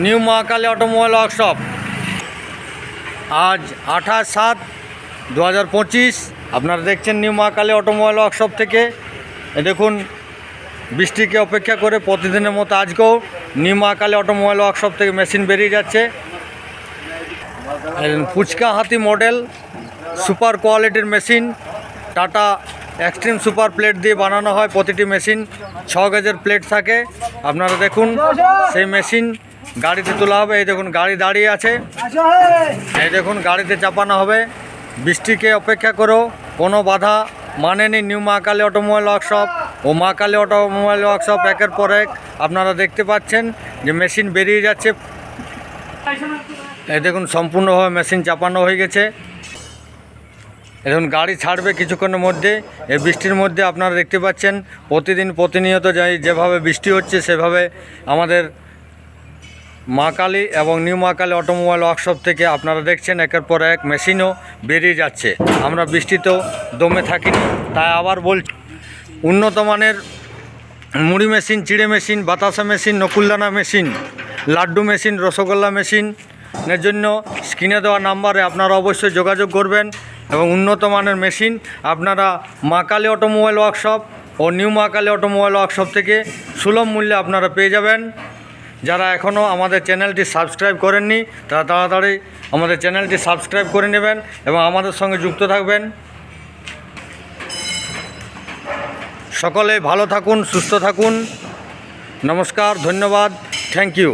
New Mahakali automobile workshop. আজ 28/7/2025 আপনারা দেখছেন নিউ মহাকালী অটোমোবাইল ওয়ার্কশপ থেকে। দেখুন, বৃষ্টিকে অপেক্ষা করে প্রতিদিনের মতো আজকেও নিউ মহাকালী অটোমোবাইল ওয়ার্কশপ থেকে মেশিন বেরিয়ে যাচ্ছে। ফুচকা হাতি মডেল সুপার কোয়ালিটির machine, Tata extreme super plate দিয়ে বানানো হয়। প্রতিটি মেশিন 6 গেজের প্লেট থাকে। আপনারা দেখুন, সেই মেশিন গাড়িতে তোলা হবে। এই দেখুন, গাড়ি দাঁড়িয়ে আছে। এই দেখুন, গাড়িতে চাপানো হবে। বৃষ্টিকে অপেক্ষা করেও কোনো বাধা মানেনি নিউ মহাকালী অটোমোবাইল ওয়ার্কশপ ও মহাকালী অটোমোবাইল ওয়ার্কশপ। একের পর এক আপনারা দেখতে পাচ্ছেন যে মেশিন বেরিয়ে যাচ্ছে। এই দেখুন, সম্পূর্ণভাবে মেশিন চাপানো হয়ে গেছে। এখন গাড়ি ছাড়বে কিছুক্ষণের মধ্যে। এই বৃষ্টির মধ্যে আপনারা দেখতে পাচ্ছেন প্রতিনিয়ত যেভাবে বৃষ্টি হচ্ছে, সেভাবে আমাদের মহাকালী এবং নিউ মহাকালী অটোমোবাইল ওয়ার্কশপ থেকে আপনারা দেখছেন একের পর এক মেশিনও বেরিয়ে যাচ্ছে। আমরা বৃষ্টিতেও দমে থাকিনি, তাই আবার বলছি, উন্নত মানের মুড়ি মেশিন, চিড়ে মেশিন, বাতাসা মেশিন, নকুলদানা মেশিন, লাড্ডু মেশিন, রসগোল্লা মেশিনের জন্য স্ক্রিনে দেওয়া নাম্বারে আপনারা অবশ্যই যোগাযোগ করবেন। এবং উন্নত মানের মেশিন আপনারা মহাকালী অটোমোবাইল ওয়ার্কশপ ও নিউ মহাকালী অটোমোবাইল ওয়ার্কশপ থেকে সুলভ মূল্যে আপনারা পেয়ে যাবেন। যারা এখনও আমাদের চ্যানেলটি সাবস্ক্রাইব করেননি, তারা তাড়াতাড়ি আমাদের চ্যানেলটি সাবস্ক্রাইব করে নেবেন এবং আমাদের সঙ্গে যুক্ত থাকবেন। সকলে ভালো থাকুন, সুস্থ থাকুন। নমস্কার, ধন্যবাদ, থ্যাংক ইউ।